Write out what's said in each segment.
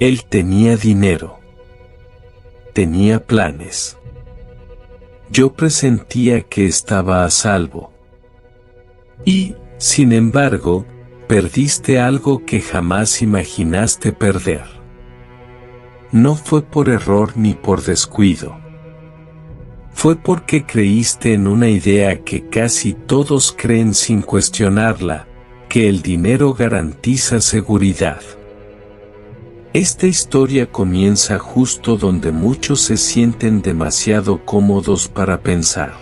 Él tenía dinero. Tenía planes. Yo presentía que estaba a salvo. Y, sin embargo, perdiste algo que jamás imaginaste perder. No fue por error ni por descuido. Fue porque creíste en una idea que casi todos creen sin cuestionarla, que el dinero garantiza seguridad. Esta historia comienza justo donde muchos se sienten demasiado cómodos para pensar.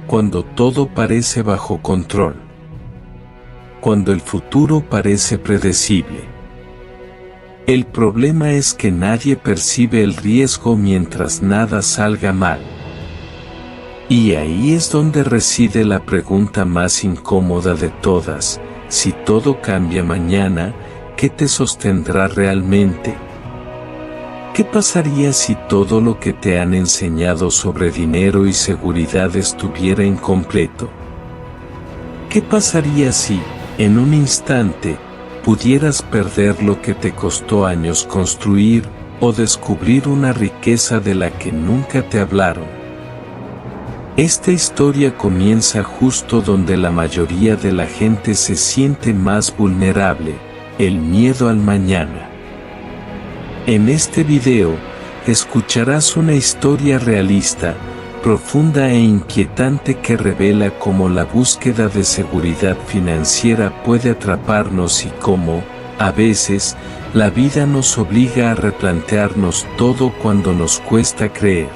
Cuando todo parece bajo control. Cuando el futuro parece predecible. El problema es que nadie percibe el riesgo mientras nada salga mal. Y ahí es donde reside la pregunta más incómoda de todas: si todo cambia mañana, ¿qué te sostendrá realmente? ¿Qué pasaría si todo lo que te han enseñado sobre dinero y seguridad estuviera incompleto? ¿Qué pasaría si, en un instante, pudieras perder lo que te costó años construir, o descubrir una riqueza de la que nunca te hablaron? Esta historia comienza justo donde la mayoría de la gente se siente más vulnerable: el miedo al mañana. En este video, escucharás una historia realista, profunda e inquietante que revela cómo la búsqueda de seguridad financiera puede atraparnos y cómo, a veces, la vida nos obliga a replantearnos todo cuando nos cuesta creer.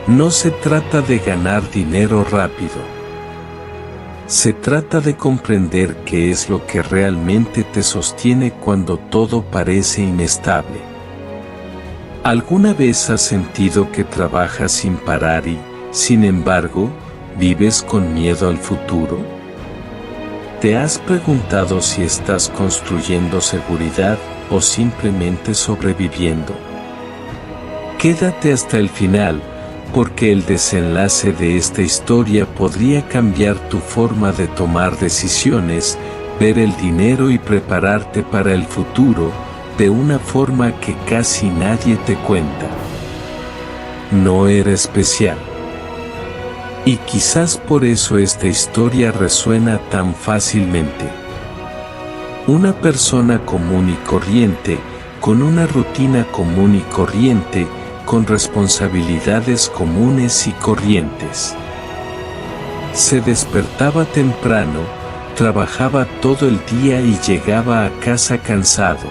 No se trata de ganar dinero rápido. Se trata de comprender qué es lo que realmente te sostiene cuando todo parece inestable. ¿Alguna vez has sentido que trabajas sin parar y, sin embargo, vives con miedo al futuro? ¿Te has preguntado si estás construyendo seguridad o simplemente sobreviviendo? Quédate hasta el final, porque el desenlace de esta historia podría cambiar tu forma de tomar decisiones, ver el dinero y prepararte para el futuro, de una forma que casi nadie te cuenta. No eres especial. Y quizás por eso esta historia resuena tan fácilmente. Una persona común y corriente, con una rutina común y corriente, con responsabilidades comunes y corrientes. Se despertaba temprano, trabajaba todo el día y llegaba a casa cansado,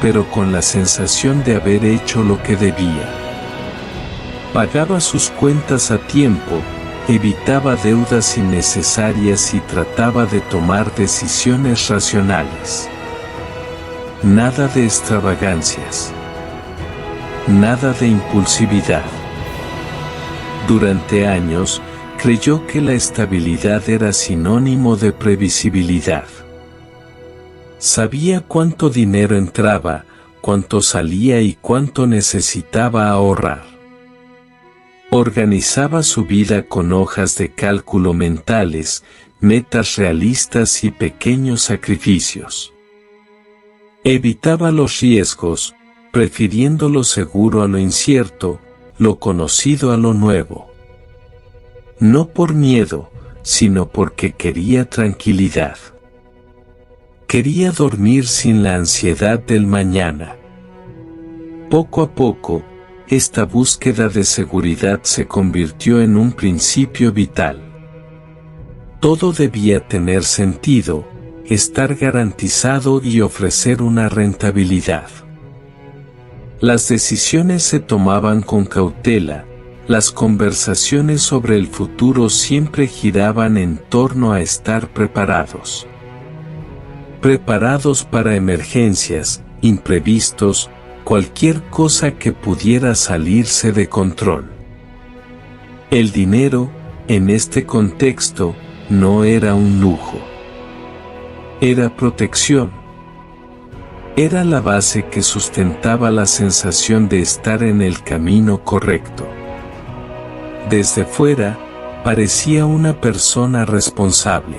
pero con la sensación de haber hecho lo que debía. Pagaba sus cuentas a tiempo, evitaba deudas innecesarias y trataba de tomar decisiones racionales. Nada de extravagancias. Nada de impulsividad. Durante años, creyó que la estabilidad era sinónimo de previsibilidad. Sabía cuánto dinero entraba, cuánto salía y cuánto necesitaba ahorrar. Organizaba su vida con hojas de cálculo mentales, metas realistas y pequeños sacrificios. Evitaba los riesgos, prefiriendo lo seguro a lo incierto, lo conocido a lo nuevo. No por miedo, sino porque quería tranquilidad. Quería dormir sin la ansiedad del mañana. Poco a poco, esta búsqueda de seguridad se convirtió en un principio vital. Todo debía tener sentido, estar garantizado y ofrecer una rentabilidad. Las decisiones se tomaban con cautela, las conversaciones sobre el futuro siempre giraban en torno a estar preparados. Preparados para emergencias, imprevistos, cualquier cosa que pudiera salirse de control. El dinero, en este contexto, no era un lujo. Era protección. Era la base que sustentaba la sensación de estar en el camino correcto. Desde fuera, parecía una persona responsable.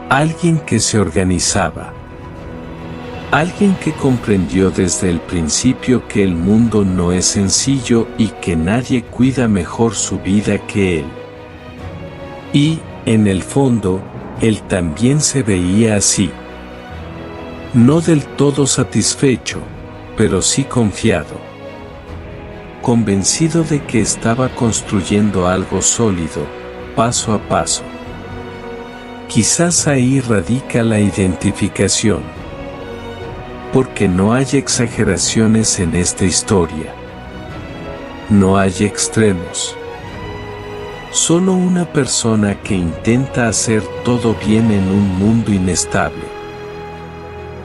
Alguien que se organizaba. Alguien que comprendió desde el principio que el mundo no es sencillo y que nadie cuida mejor su vida que él. Y, en el fondo, él también se veía así. No del todo satisfecho, pero sí confiado. Convencido de que estaba construyendo algo sólido, paso a paso. Quizás ahí radica la identificación. Porque no hay exageraciones en esta historia. No hay extremos. Solo una persona que intenta hacer todo bien en un mundo inestable.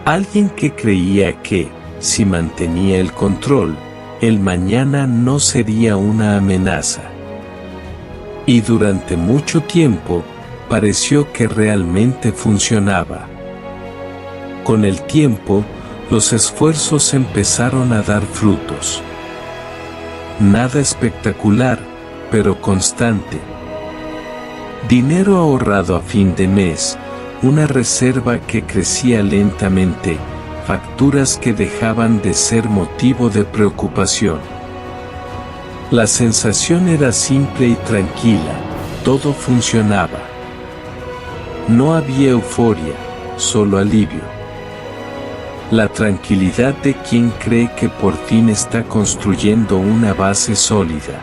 Alguien que creía que, si mantenía el control, el mañana no sería una amenaza. Y durante mucho tiempo, pareció que realmente funcionaba. Con el tiempo, los esfuerzos empezaron a dar frutos. Nada espectacular, pero constante. Dinero ahorrado a fin de mes, una reserva que crecía lentamente, facturas que dejaban de ser motivo de preocupación. La sensación era simple y tranquila, todo funcionaba. No había euforia, solo alivio. La tranquilidad de quien cree que por fin está construyendo una base sólida.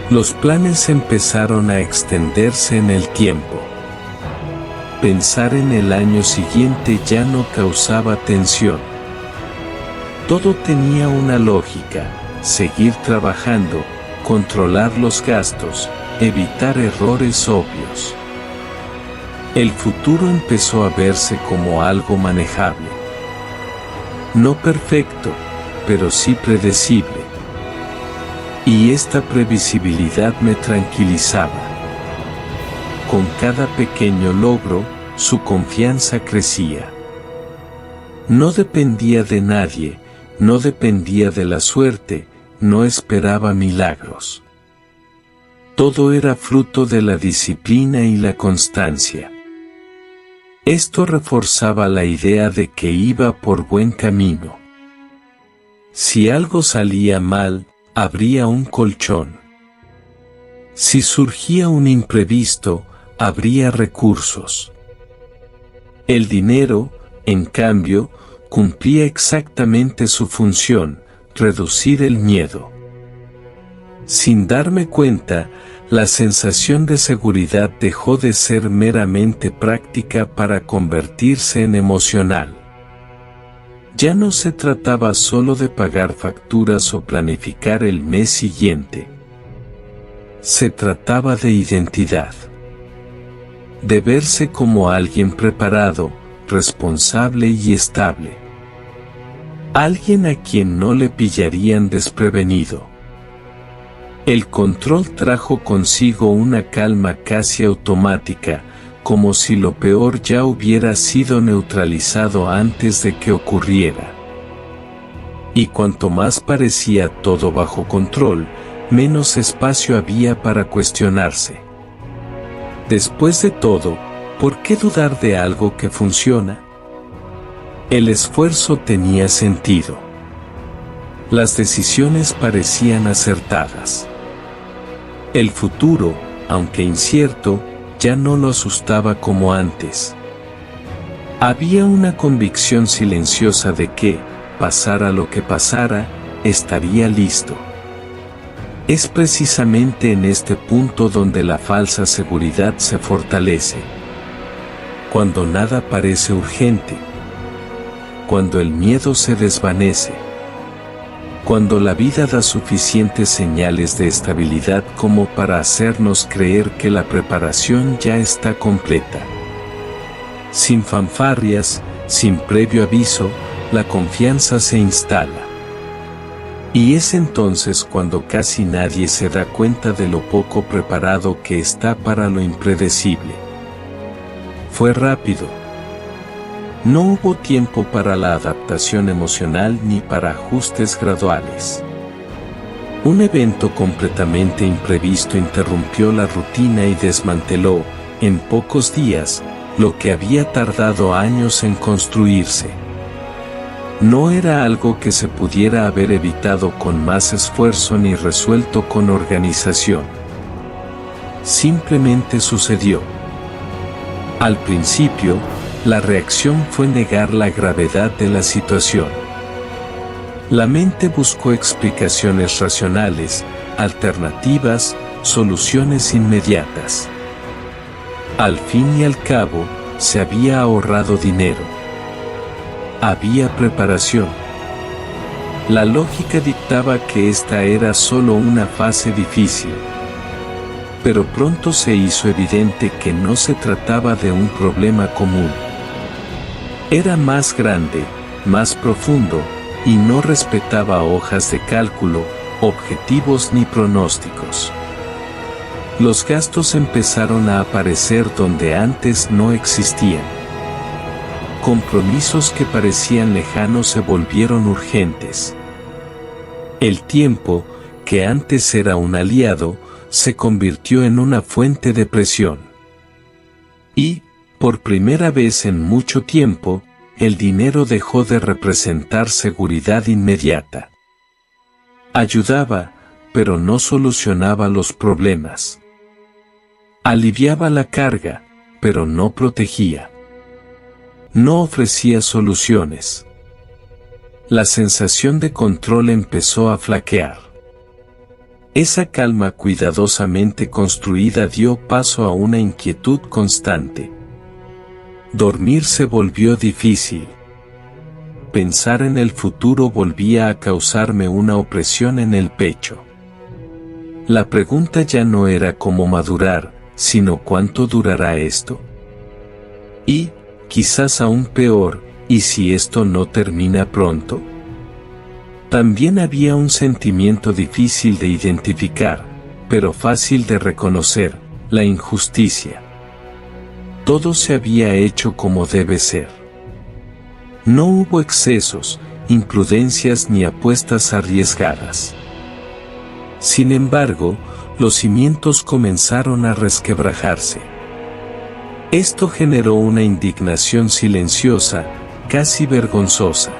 Los planes empezaron a extenderse en el tiempo. Pensar en el año siguiente ya no causaba tensión. Todo tenía una lógica: seguir trabajando, controlar los gastos, evitar errores obvios. El futuro empezó a verse como algo manejable. No perfecto, pero sí predecible. Y esta previsibilidad me tranquilizaba. Con cada pequeño logro, su confianza crecía. No dependía de nadie, no dependía de la suerte, no esperaba milagros. Todo era fruto de la disciplina y la constancia. Esto reforzaba la idea de que iba por buen camino. Si algo salía mal, habría un colchón. Si surgía un imprevisto, habría recursos. El dinero, en cambio, cumplía exactamente su función: reducir el miedo. Sin darme cuenta, la sensación de seguridad dejó de ser meramente práctica para convertirse en emocional. Ya no se trataba solo de pagar facturas o planificar el mes siguiente. Se trataba de identidad. De verse como alguien preparado, responsable y estable. Alguien a quien no le pillarían desprevenido. El control trajo consigo una calma casi automática, como si lo peor ya hubiera sido neutralizado antes de que ocurriera. Y cuanto más parecía todo bajo control, menos espacio había para cuestionarse. Después de todo, ¿por qué dudar de algo que funciona? El esfuerzo tenía sentido. Las decisiones parecían acertadas. El futuro, aunque incierto, ya no lo asustaba como antes. Había una convicción silenciosa de que, pasara lo que pasara, estaría listo. Es precisamente en este punto donde la falsa seguridad se fortalece. Cuando nada parece urgente. Cuando el miedo se desvanece. Cuando la vida da suficientes señales de estabilidad como para hacernos creer que la preparación ya está completa. Sin fanfarrias, sin previo aviso, la confianza se instala. Y es entonces cuando casi nadie se da cuenta de lo poco preparado que está para lo impredecible. Fue rápido. No hubo tiempo para la adaptación emocional ni para ajustes graduales. Un evento completamente imprevisto interrumpió la rutina y desmanteló, en pocos días, lo que había tardado años en construirse. No era algo que se pudiera haber evitado con más esfuerzo ni resuelto con organización. Simplemente sucedió. Al principio, la reacción fue negar la gravedad de la situación. La mente buscó explicaciones racionales, alternativas, soluciones inmediatas. Al fin y al cabo, se había ahorrado dinero. Había preparación. La lógica dictaba que esta era solo una fase difícil. Pero pronto se hizo evidente que no se trataba de un problema común. Era más grande, más profundo, y no respetaba hojas de cálculo, objetivos ni pronósticos. Los gastos empezaron a aparecer donde antes no existían. Compromisos que parecían lejanos se volvieron urgentes. El tiempo, que antes era un aliado, se convirtió en una fuente de presión. Y, por primera vez en mucho tiempo, el dinero dejó de representar seguridad inmediata. Ayudaba, pero no solucionaba los problemas. Aliviaba la carga, pero no protegía. No ofrecía soluciones. La sensación de control empezó a flaquear. Esa calma cuidadosamente construida dio paso a una inquietud constante. Dormir se volvió difícil. Pensar en el futuro volvía a causarme una opresión en el pecho. La pregunta ya no era cómo madurar, sino cuánto durará esto. Y, quizás aún peor, ¿y si esto no termina pronto? También había un sentimiento difícil de identificar, pero fácil de reconocer, la injusticia. Todo se había hecho como debe ser. No hubo excesos, imprudencias ni apuestas arriesgadas. Sin embargo, los cimientos comenzaron a resquebrajarse. Esto generó una indignación silenciosa, casi vergonzosa.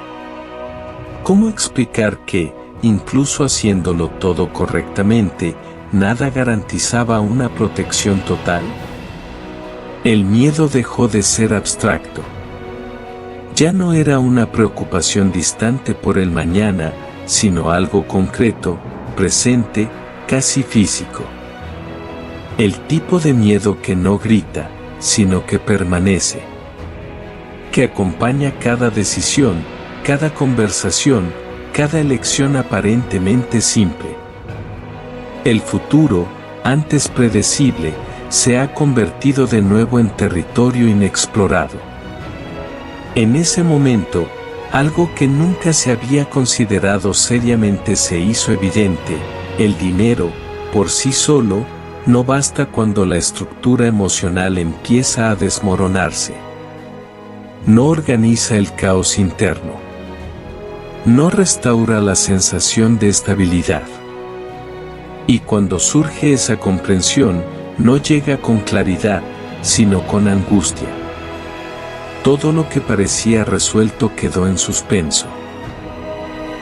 ¿Cómo explicar que, incluso haciéndolo todo correctamente, nada garantizaba una protección total? El miedo dejó de ser abstracto. Ya no era una preocupación distante por el mañana, sino algo concreto, presente, casi físico. El tipo de miedo que no grita, sino que permanece. Que acompaña cada decisión, cada conversación, cada elección aparentemente simple. El futuro, antes predecible, se ha convertido de nuevo en territorio inexplorado. En ese momento, algo que nunca se había considerado seriamente se hizo evidente: el dinero, por sí solo, no basta cuando la estructura emocional empieza a desmoronarse. No organiza el caos interno. No restaura la sensación de estabilidad. Y cuando surge esa comprensión, no llega con claridad, sino con angustia. Todo lo que parecía resuelto quedó en suspenso.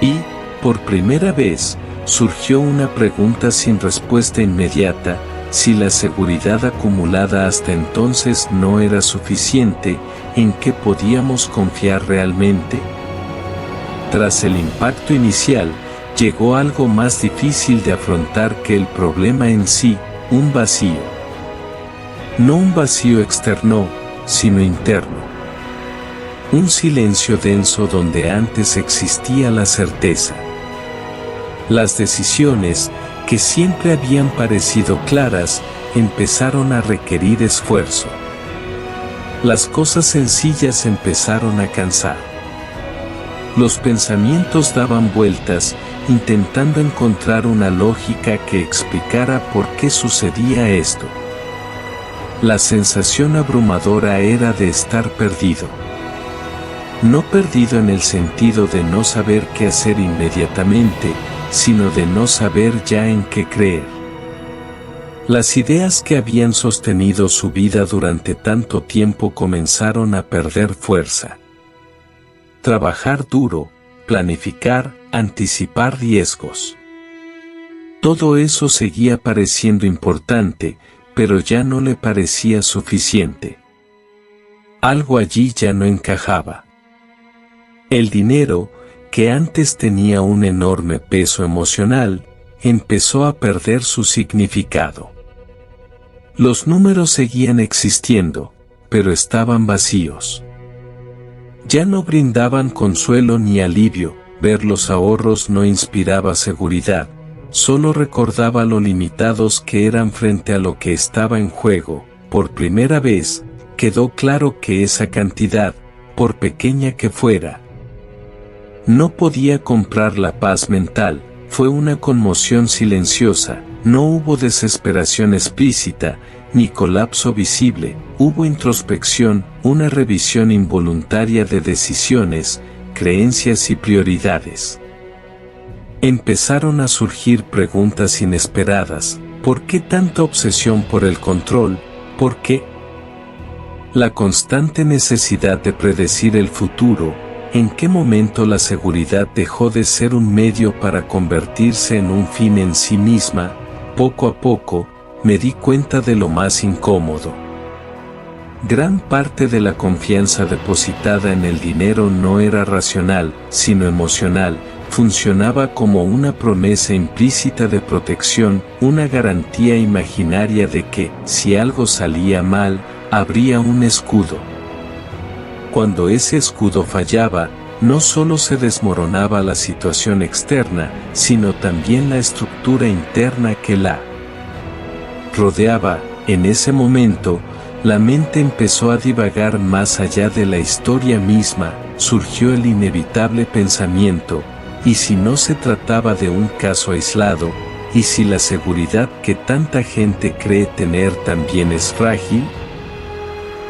Y, por primera vez, surgió una pregunta sin respuesta inmediata: si la seguridad acumulada hasta entonces no era suficiente, ¿en qué podíamos confiar realmente? Tras el impacto inicial, llegó algo más difícil de afrontar que el problema en sí: un vacío. No un vacío externo, sino interno. Un silencio denso donde antes existía la certeza. Las decisiones, que siempre habían parecido claras, empezaron a requerir esfuerzo. Las cosas sencillas empezaron a cansar. Los pensamientos daban vueltas, intentando encontrar una lógica que explicara por qué sucedía esto. La sensación abrumadora era de estar perdido. No perdido en el sentido de no saber qué hacer inmediatamente, sino de no saber ya en qué creer. Las ideas que habían sostenido su vida durante tanto tiempo comenzaron a perder fuerza. trabajar duro, planificar, anticipar riesgos. Todo eso seguía pareciendo importante, pero ya no le parecía suficiente. Algo allí ya no encajaba. El dinero, que antes tenía un enorme peso emocional, empezó a perder su significado. Los números seguían existiendo, pero estaban vacíos. Ya no brindaban consuelo ni alivio, ver los ahorros no inspiraba seguridad, solo recordaba lo limitados que eran frente a lo que estaba en juego. Por primera vez, quedó claro que esa cantidad, por pequeña que fuera, no podía comprar la paz mental. Fue una conmoción silenciosa, no hubo desesperación explícita, ni colapso visible, hubo introspección, una revisión involuntaria de decisiones, creencias y prioridades. Empezaron a surgir preguntas inesperadas. ¿Por qué tanta obsesión por el control? ¿Por qué la constante necesidad de predecir el futuro? ¿En qué momento la seguridad dejó de ser un medio para convertirse en un fin en sí misma? Poco a poco, me di cuenta de lo más incómodo. Gran parte de la confianza depositada en el dinero no era racional, sino emocional. Funcionaba como una promesa implícita de protección, una garantía imaginaria de que, si algo salía mal, habría un escudo. Cuando ese escudo fallaba, no solo se desmoronaba la situación externa, sino también la estructura interna que la rodeaba. En ese momento, la mente empezó a divagar más allá de la historia misma. Surgió el inevitable pensamiento: ¿y si no se trataba de un caso aislado? ¿Y si la seguridad que tanta gente cree tener también es frágil?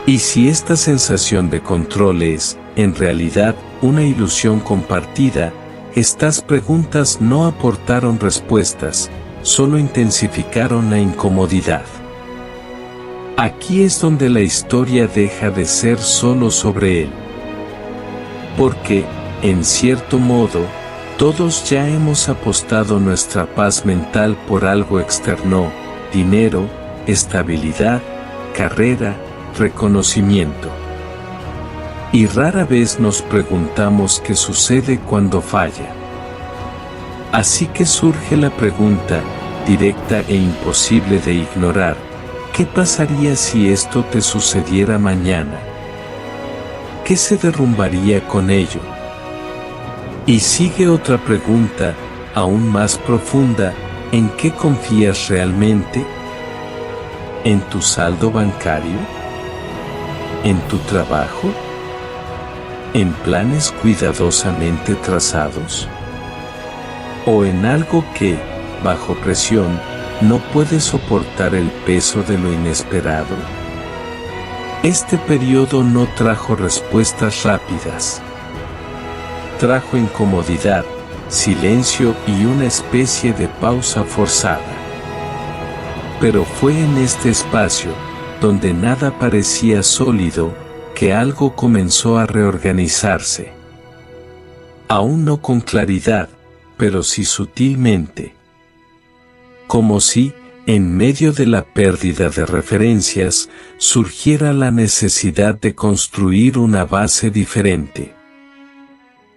¿Y si esta sensación de control es, en realidad, una ilusión compartida? Estas preguntas no aportaron respuestas, solo intensificaron la incomodidad. Aquí es donde la historia deja de ser solo sobre él. Porque, en cierto modo, todos ya hemos apostado nuestra paz mental por algo externo: dinero, estabilidad, carrera, reconocimiento. Y rara vez nos preguntamos qué sucede cuando falla. Así que surge la pregunta, directa e imposible de ignorar: ¿qué pasaría si esto te sucediera mañana? ¿Qué se derrumbaría con ello? Y sigue otra pregunta, aún más profunda: ¿en qué confías realmente? ¿En tu saldo bancario? ¿En tu trabajo? ¿En planes cuidadosamente trazados? ¿O en algo que, bajo presión, no puede soportar el peso de lo inesperado? Este periodo no trajo respuestas rápidas. Trajo incomodidad, silencio y una especie de pausa forzada. Pero fue en este espacio, donde nada parecía sólido, que algo comenzó a reorganizarse. Aún no con claridad, pero sí sutilmente. Como si, en medio de la pérdida de referencias, surgiera la necesidad de construir una base diferente.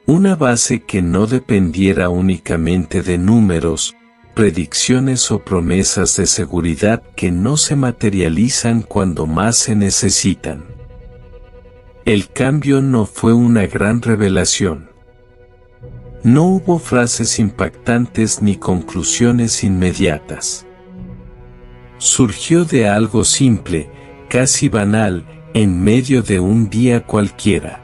Una base que no dependiera únicamente de números, predicciones o promesas de seguridad que no se materializan cuando más se necesitan. El cambio no fue una gran revelación. No hubo frases impactantes ni conclusiones inmediatas. Surgió de algo simple, casi banal, en medio de un día cualquiera.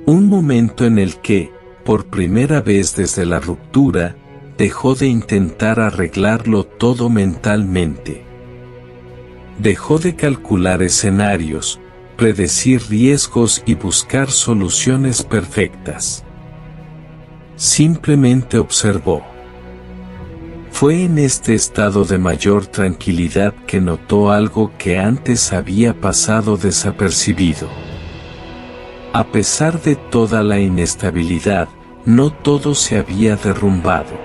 Un momento en el que, por primera vez desde la ruptura, dejó de intentar arreglarlo todo mentalmente. Dejó de calcular escenarios, predecir riesgos y buscar soluciones perfectas. Simplemente observó. Fue en este estado de mayor tranquilidad que notó algo que antes había pasado desapercibido. A pesar de toda la inestabilidad, no todo se había derrumbado.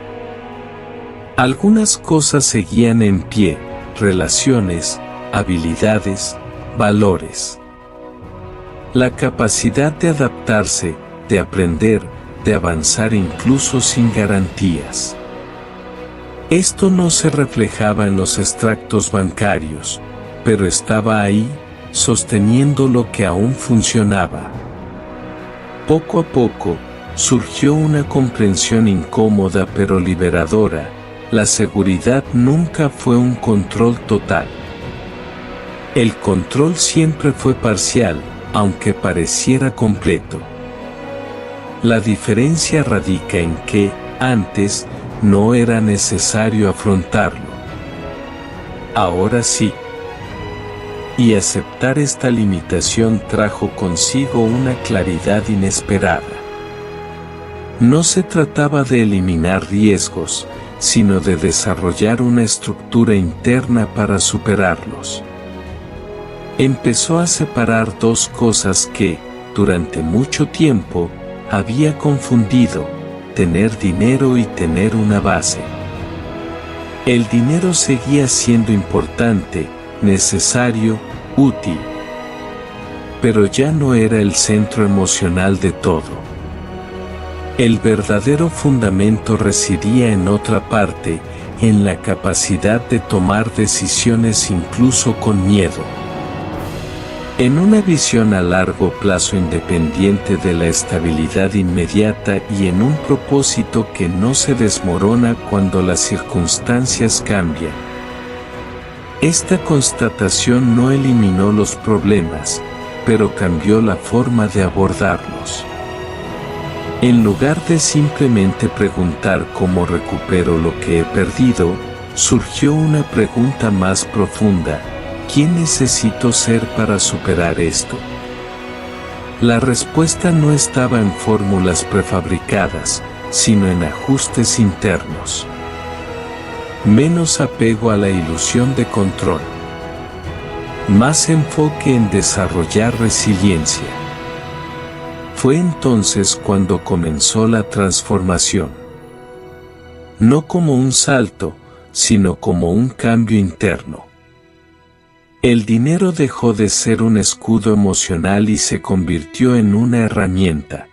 Algunas cosas seguían en pie: relaciones, habilidades, valores. La capacidad de adaptarse, de aprender, de avanzar incluso sin garantías. Esto no se reflejaba en los extractos bancarios, pero estaba ahí, sosteniendo lo que aún funcionaba. Poco a poco, surgió una comprensión incómoda pero liberadora: la seguridad nunca fue un control total. El control siempre fue parcial, aunque pareciera completo. La diferencia radica en que, antes, no era necesario afrontarlo. Ahora sí. Y aceptar esta limitación trajo consigo una claridad inesperada. No se trataba de eliminar riesgos, sino de desarrollar una estructura interna para superarlos. Empezó a separar dos cosas que, durante mucho tiempo, había confundido: tener dinero y tener una base. El dinero seguía siendo importante, necesario, útil. Pero ya no era el centro emocional de todo. El verdadero fundamento residía en otra parte, en la capacidad de tomar decisiones incluso con miedo. En una visión a largo plazo independiente de la estabilidad inmediata y en un propósito que no se desmorona cuando las circunstancias cambian. Esta constatación no eliminó los problemas, pero cambió la forma de abordarlos. En lugar de simplemente preguntar cómo recupero lo que he perdido, surgió una pregunta más profunda: ¿quién necesito ser para superar esto? La respuesta no estaba en fórmulas prefabricadas, sino en ajustes internos. Menos apego a la ilusión de control. Más enfoque en desarrollar resiliencia. Fue entonces cuando comenzó la transformación. No como un salto, sino como un cambio interno. El dinero dejó de ser un escudo emocional y se convirtió en una herramienta.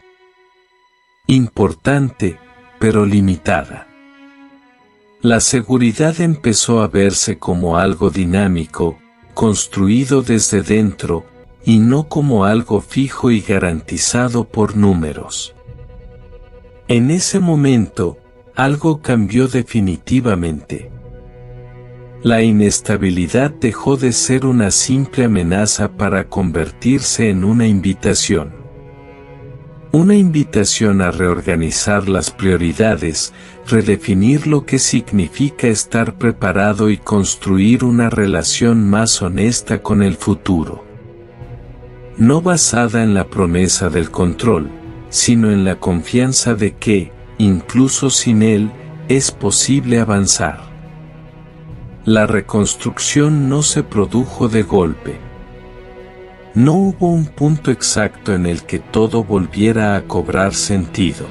Importante, pero limitada. La seguridad empezó a verse como algo dinámico, construido desde dentro, y no como algo fijo y garantizado por números. En ese momento, algo cambió definitivamente. La inestabilidad dejó de ser una simple amenaza para convertirse en una invitación. Una invitación a reorganizar las prioridades, redefinir lo que significa estar preparado y construir una relación más honesta con el futuro. No basada en la promesa del control, sino en la confianza de que, incluso sin él, es posible avanzar. La reconstrucción no se produjo de golpe. No hubo un punto exacto en el que todo volviera a cobrar sentido.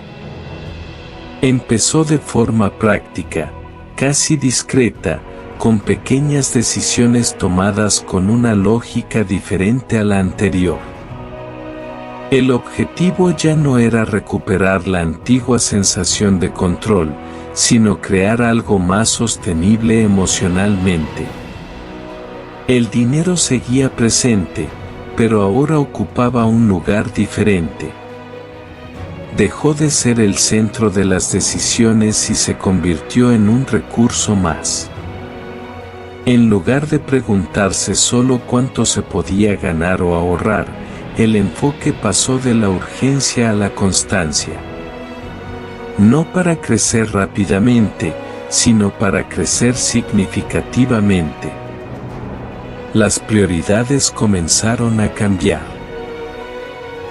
Empezó de forma práctica, casi discreta, con pequeñas decisiones tomadas con una lógica diferente a la anterior. El objetivo ya no era recuperar la antigua sensación de control, sino crear algo más sostenible emocionalmente. El dinero seguía presente, pero ahora ocupaba un lugar diferente. Dejó de ser el centro de las decisiones y se convirtió en un recurso más. En lugar de preguntarse solo cuánto se podía ganar o ahorrar, el enfoque pasó de la urgencia a la constancia. No para crecer rápidamente, sino para crecer significativamente. Las prioridades comenzaron a cambiar.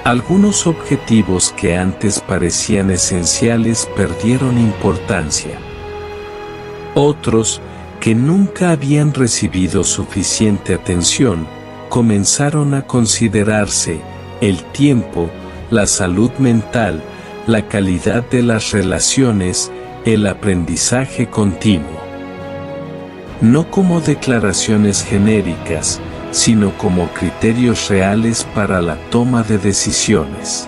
Algunos objetivos que antes parecían esenciales perdieron importancia. Otros, que nunca habían recibido suficiente atención, comenzaron a considerarse. El tiempo, la salud mental, la calidad de las relaciones, el aprendizaje continuo. No como declaraciones genéricas, sino como criterios reales para la toma de decisiones.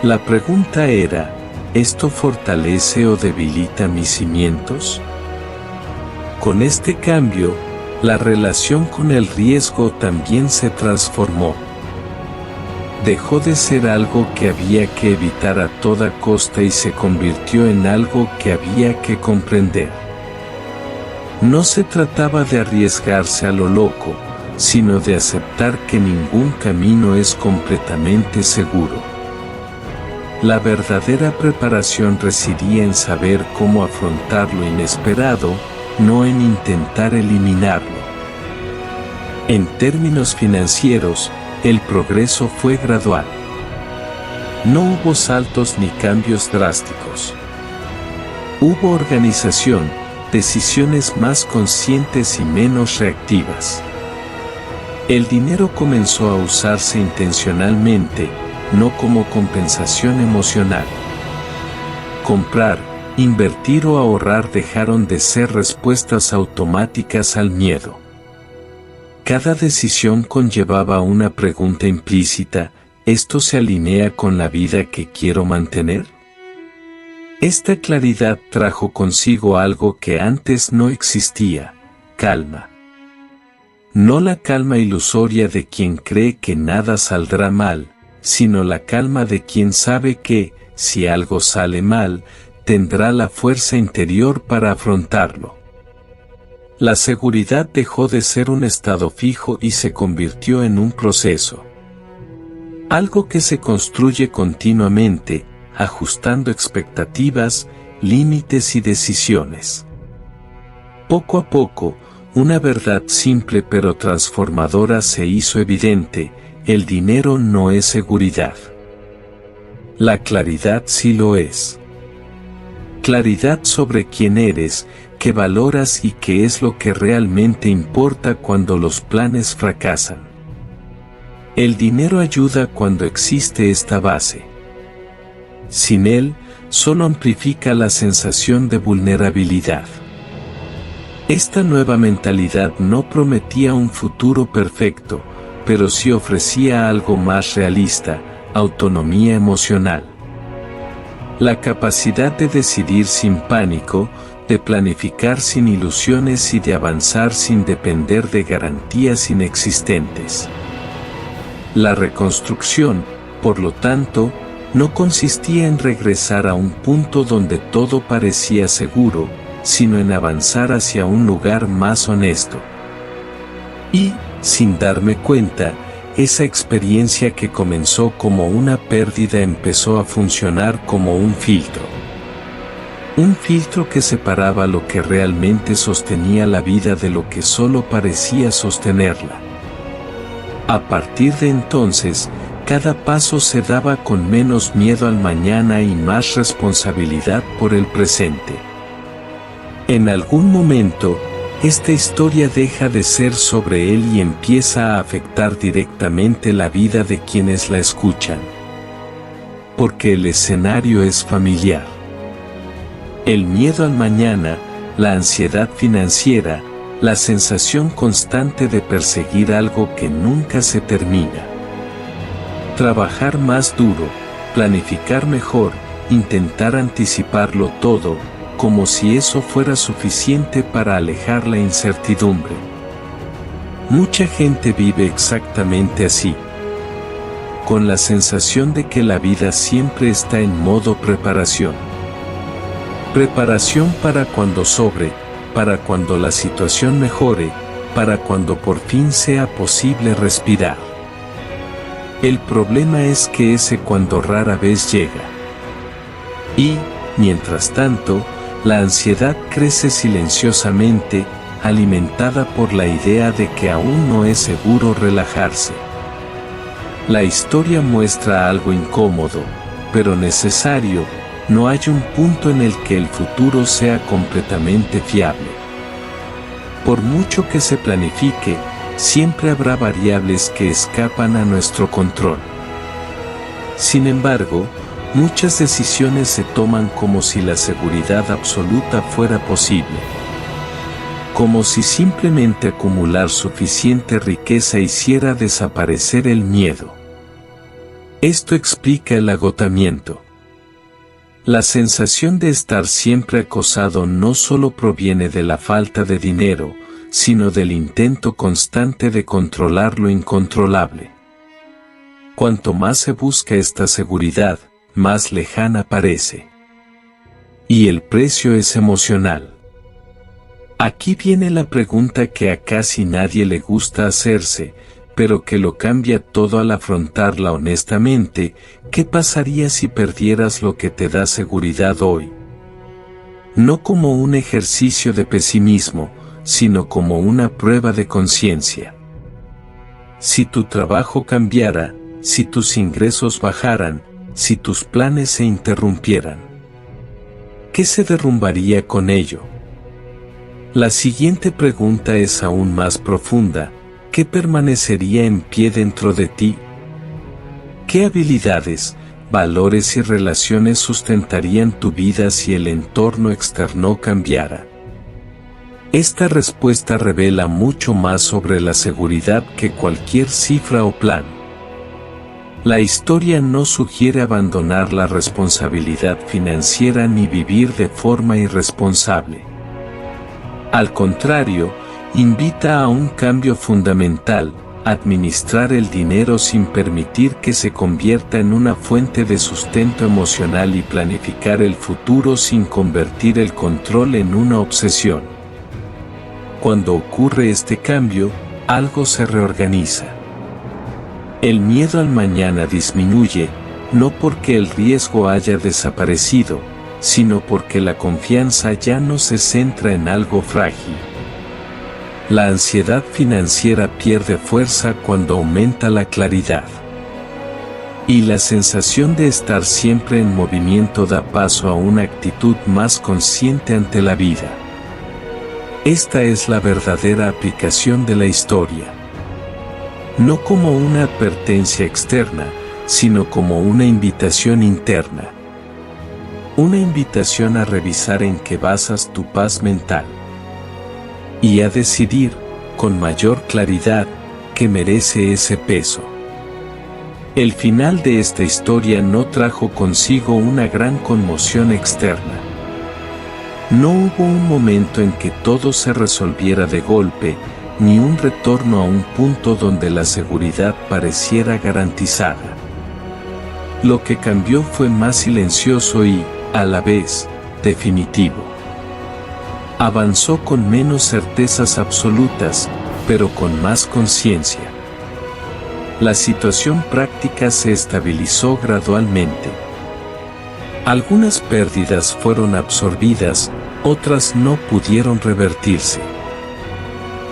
La pregunta era, ¿esto fortalece o debilita mis cimientos? Con este cambio, la relación con el riesgo también se transformó. Dejó de ser algo que había que evitar a toda costa y se convirtió en algo que había que comprender. No se trataba de arriesgarse a lo loco, sino de aceptar que ningún camino es completamente seguro. La verdadera preparación residía en saber cómo afrontar lo inesperado, no en intentar eliminarlo. En términos financieros, el progreso fue gradual. No hubo saltos ni cambios drásticos. Hubo organización, decisiones más conscientes y menos reactivas. El dinero comenzó a usarse intencionalmente, no como compensación emocional. Comprar, invertir o ahorrar dejaron de ser respuestas automáticas al miedo. Cada decisión conllevaba una pregunta implícita: ¿esto se alinea con la vida que quiero mantener? Esta claridad trajo consigo algo que antes no existía: calma. No la calma ilusoria de quien cree que nada saldrá mal, sino la calma de quien sabe que, si algo sale mal, tendrá la fuerza interior para afrontarlo. La seguridad dejó de ser un estado fijo y se convirtió en un proceso. Algo que se construye continuamente, ajustando expectativas, límites y decisiones. Poco a poco, una verdad simple pero transformadora se hizo evidente: el dinero no es seguridad. La claridad sí lo es. Claridad sobre quién eres, qué valoras y qué es lo que realmente importa cuando los planes fracasan. El dinero ayuda cuando existe esta base. Sin él, solo amplifica la sensación de vulnerabilidad. Esta nueva mentalidad no prometía un futuro perfecto, pero sí ofrecía algo más realista: autonomía emocional. La capacidad de decidir sin pánico, de planificar sin ilusiones y de avanzar sin depender de garantías inexistentes. La reconstrucción, por lo tanto, no consistía en regresar a un punto donde todo parecía seguro, sino en avanzar hacia un lugar más honesto. Y, sin darme cuenta, esa experiencia que comenzó como una pérdida empezó a funcionar como un filtro. Un filtro que separaba lo que realmente sostenía la vida de lo que solo parecía sostenerla. A partir de entonces, cada paso se daba con menos miedo al mañana y más responsabilidad por el presente. En algún momento, esta historia deja de ser sobre él y empieza a afectar directamente la vida de quienes la escuchan. Porque el escenario es familiar. El miedo al mañana, la ansiedad financiera, la sensación constante de perseguir algo que nunca se termina. Trabajar más duro, planificar mejor, intentar anticiparlo todo, como si eso fuera suficiente para alejar la incertidumbre. Mucha gente vive exactamente así, con la sensación de que la vida siempre está en modo preparación. Preparación para cuando sobre, para cuando la situación mejore, para cuando por fin sea posible respirar. El problema es que ese cuando rara vez llega. Y, mientras tanto, la ansiedad crece silenciosamente, alimentada por la idea de que aún no es seguro relajarse. La historia muestra algo incómodo, pero necesario: no hay un punto en el que el futuro sea completamente fiable. Por mucho que se planifique, siempre habrá variables que escapan a nuestro control. Sin embargo, muchas decisiones se toman como si la seguridad absoluta fuera posible. Como si simplemente acumular suficiente riqueza hiciera desaparecer el miedo. Esto explica el agotamiento. La sensación de estar siempre acosado no solo proviene de la falta de dinero, sino del intento constante de controlar lo incontrolable. Cuanto más se busca esta seguridad, más lejana parece. Y el precio es emocional. Aquí viene la pregunta que a casi nadie le gusta hacerse, pero que lo cambia todo al afrontarla honestamente: ¿qué pasaría si perdieras lo que te da seguridad hoy? No como un ejercicio de pesimismo, sino como una prueba de conciencia. Si tu trabajo cambiara, si tus ingresos bajaran, si tus planes se interrumpieran, ¿qué se derrumbaría con ello? La siguiente pregunta es aún más profunda: ¿qué permanecería en pie dentro de ti? ¿Qué habilidades, valores y relaciones sustentarían tu vida si el entorno externo cambiara? Esta respuesta revela mucho más sobre la seguridad que cualquier cifra o plan. La historia no sugiere abandonar la responsabilidad financiera ni vivir de forma irresponsable. Al contrario, invita a un cambio fundamental: administrar el dinero sin permitir que se convierta en una fuente de sustento emocional y planificar el futuro sin convertir el control en una obsesión. Cuando ocurre este cambio, algo se reorganiza. El miedo al mañana disminuye, no porque el riesgo haya desaparecido, sino porque la confianza ya no se centra en algo frágil. La ansiedad financiera pierde fuerza cuando aumenta la claridad. Y la sensación de estar siempre en movimiento da paso a una actitud más consciente ante la vida. Esta es la verdadera aplicación de la historia. No como una advertencia externa, sino como una invitación interna. Una invitación a revisar en qué basas tu paz mental. Y a decidir, con mayor claridad, qué merece ese peso. El final de esta historia no trajo consigo una gran conmoción externa. No hubo un momento en que todo se resolviera de golpe, ni un retorno a un punto donde la seguridad pareciera garantizada. Lo que cambió fue más silencioso y, a la vez, definitivo. Avanzó con menos certezas absolutas, pero con más conciencia. La situación práctica se estabilizó gradualmente. Algunas pérdidas fueron absorbidas, otras no pudieron revertirse.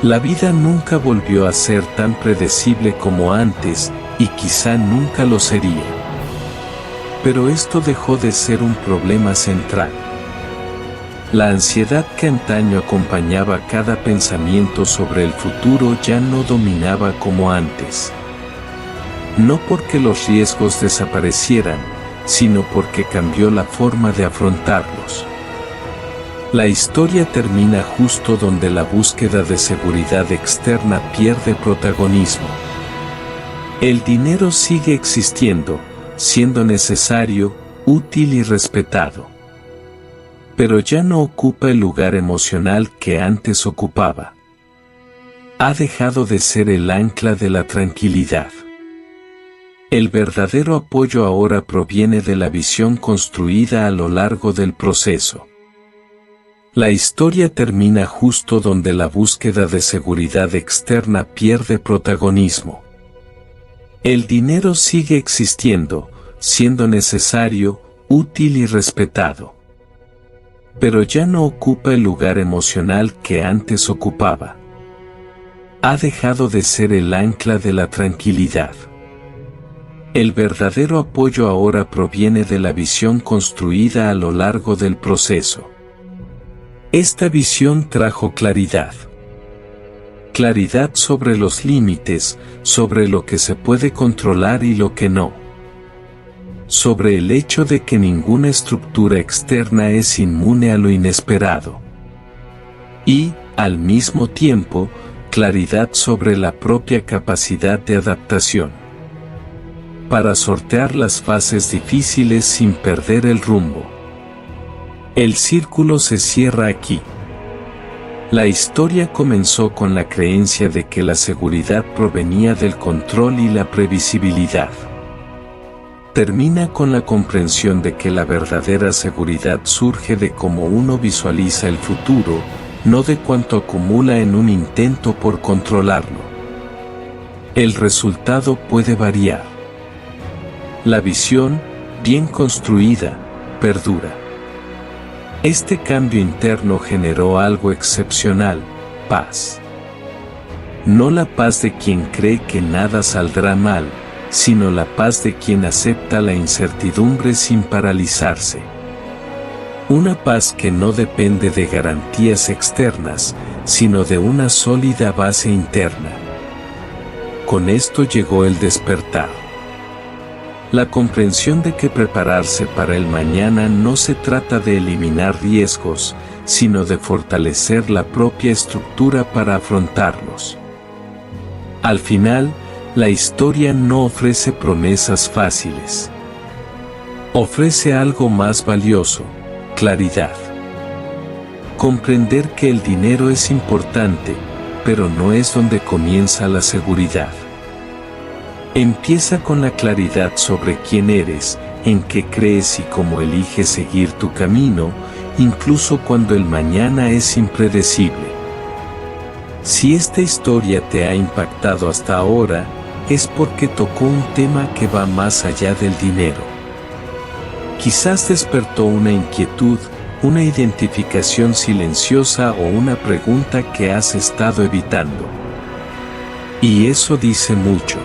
La vida nunca volvió a ser tan predecible como antes, y quizá nunca lo sería. Pero esto dejó de ser un problema central. La ansiedad que antaño acompañaba cada pensamiento sobre el futuro ya no dominaba como antes. No porque los riesgos desaparecieran, sino porque cambió la forma de afrontarlos. La historia termina justo donde la búsqueda de seguridad externa pierde protagonismo. El dinero sigue existiendo, siendo necesario, útil y respetado. Pero ya no ocupa el lugar emocional que antes ocupaba. Ha dejado de ser el ancla de la tranquilidad. El verdadero apoyo ahora proviene de la visión construida a lo largo del proceso. La historia termina justo donde la búsqueda de seguridad externa pierde protagonismo. El dinero sigue existiendo, siendo necesario, útil y respetado. Pero ya no ocupa el lugar emocional que antes ocupaba. Ha dejado de ser el ancla de la tranquilidad. El verdadero apoyo ahora proviene de la visión construida a lo largo del proceso. Esta visión trajo claridad. Claridad sobre los límites, sobre lo que se puede controlar y lo que no. sobre el hecho de que ninguna estructura externa es inmune a lo inesperado. Y, al mismo tiempo, claridad sobre la propia capacidad de adaptación. Para sortear las fases difíciles sin perder el rumbo. El círculo se cierra aquí. La historia comenzó con la creencia de que la seguridad provenía del control y la previsibilidad. Termina con la comprensión de que la verdadera seguridad surge de cómo uno visualiza el futuro, no de cuánto acumula en un intento por controlarlo. El resultado puede variar. La visión, bien construida, perdura. Este cambio interno generó algo excepcional, paz. No la paz de quien cree que nada saldrá mal, sino la paz de quien acepta la incertidumbre sin paralizarse. Una paz que no depende de garantías externas, sino de una sólida base interna. Con esto llegó el despertar. La comprensión de que prepararse para el mañana no se trata de eliminar riesgos, sino de fortalecer la propia estructura para afrontarlos. Al final, la historia no ofrece promesas fáciles. Ofrece algo más valioso: claridad. Comprender que el dinero es importante, pero no es donde comienza la seguridad. Empieza con la claridad sobre quién eres, en qué crees y cómo eliges seguir tu camino, incluso cuando el mañana es impredecible. Si esta historia te ha impactado hasta ahora, es porque tocó un tema que va más allá del dinero. Quizás despertó una inquietud, una identificación silenciosa o una pregunta que has estado evitando. Y eso dice mucho.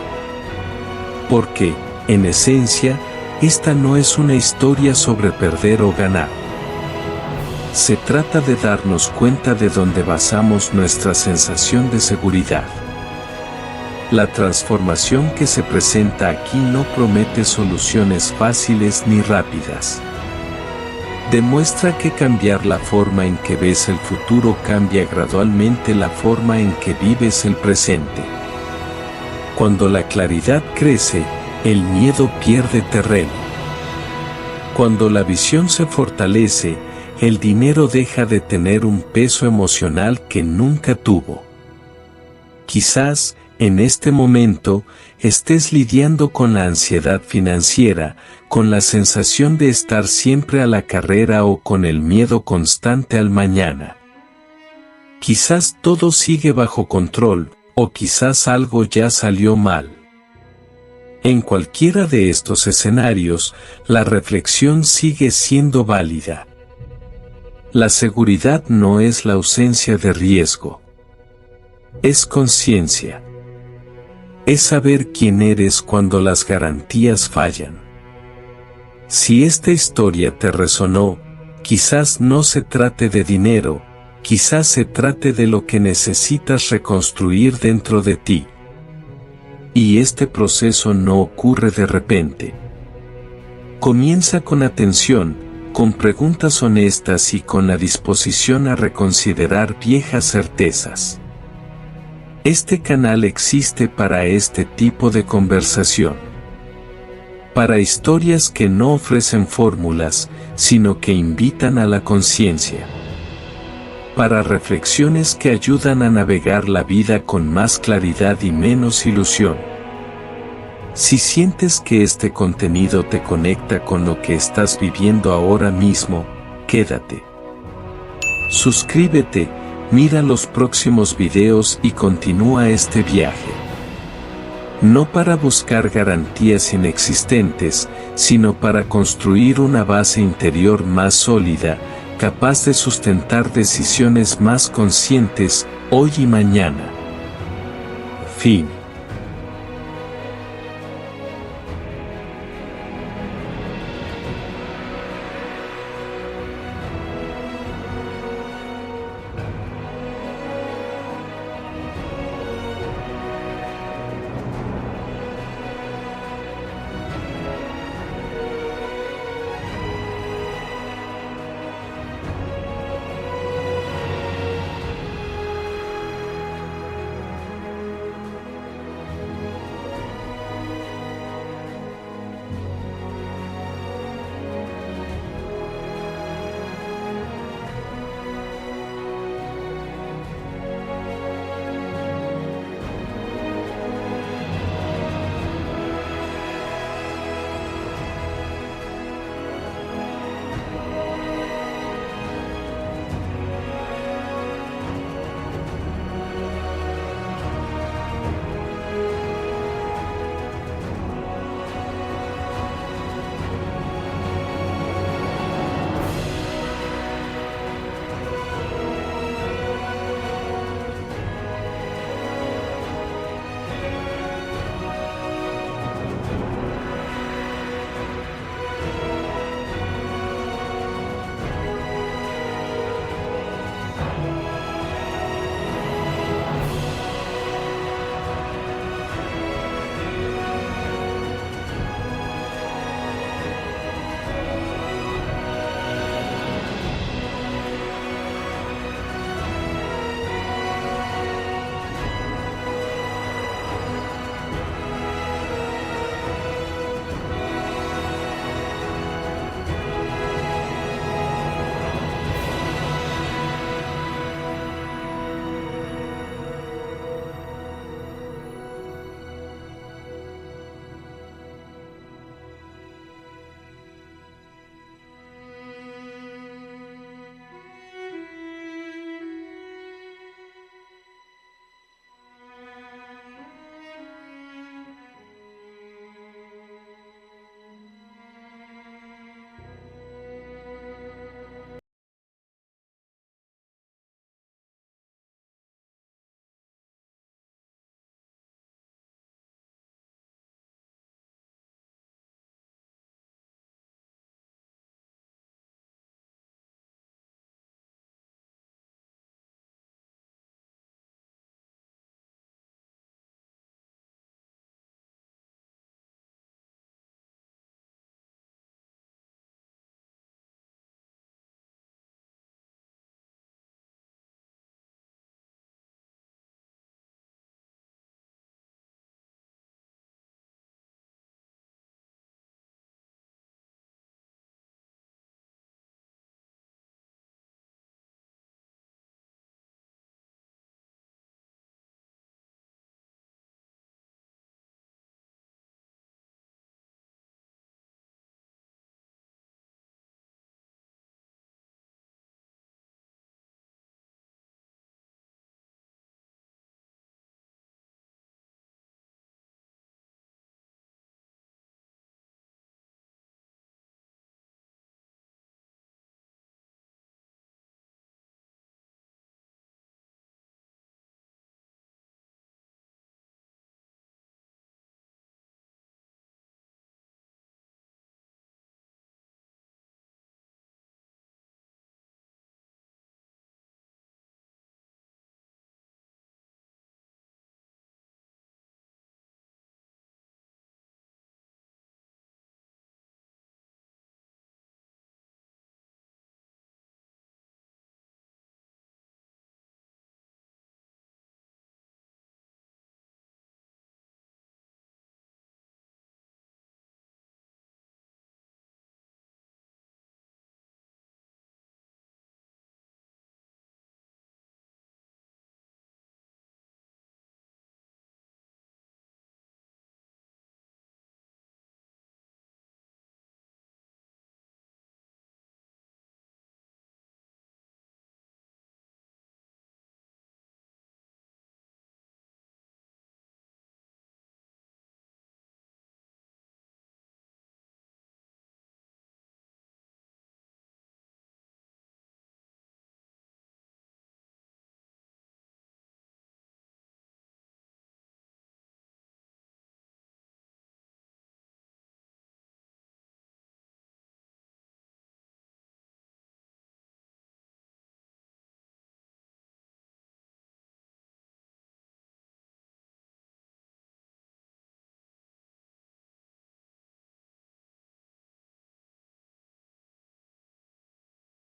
Porque, en esencia, esta no es una historia sobre perder o ganar. Se trata de darnos cuenta de dónde basamos nuestra sensación de seguridad. La transformación que se presenta aquí no promete soluciones fáciles ni rápidas. Demuestra que cambiar la forma en que ves el futuro cambia gradualmente la forma en que vives el presente. Cuando la claridad crece, el miedo pierde terreno. Cuando la visión se fortalece, el dinero deja de tener un peso emocional que nunca tuvo. Quizás, en este momento, estés lidiando con la ansiedad financiera, con la sensación de estar siempre a la carrera o con el miedo constante al mañana. Quizás todo sigue bajo control, o quizás algo ya salió mal. En cualquiera de estos escenarios, la reflexión sigue siendo válida. La seguridad no es la ausencia de riesgo. Es conciencia. Es saber quién eres cuando las garantías fallan. Si esta historia te resonó, quizás no se trate de dinero, quizás se trate de lo que necesitas reconstruir dentro de ti. Y este proceso no ocurre de repente. Comienza con atención, con preguntas honestas y con la disposición a reconsiderar viejas certezas. Este canal existe para este tipo de conversación. Para historias que no ofrecen fórmulas, sino que invitan a la conciencia. Para reflexiones que ayudan a navegar la vida con más claridad y menos ilusión. Si sientes que este contenido te conecta con lo que estás viviendo ahora mismo, quédate. Suscríbete, mira los próximos videos y continúa este viaje. No para buscar garantías inexistentes, sino para construir una base interior más sólida, capaz de sustentar decisiones más conscientes, hoy y mañana. Fin.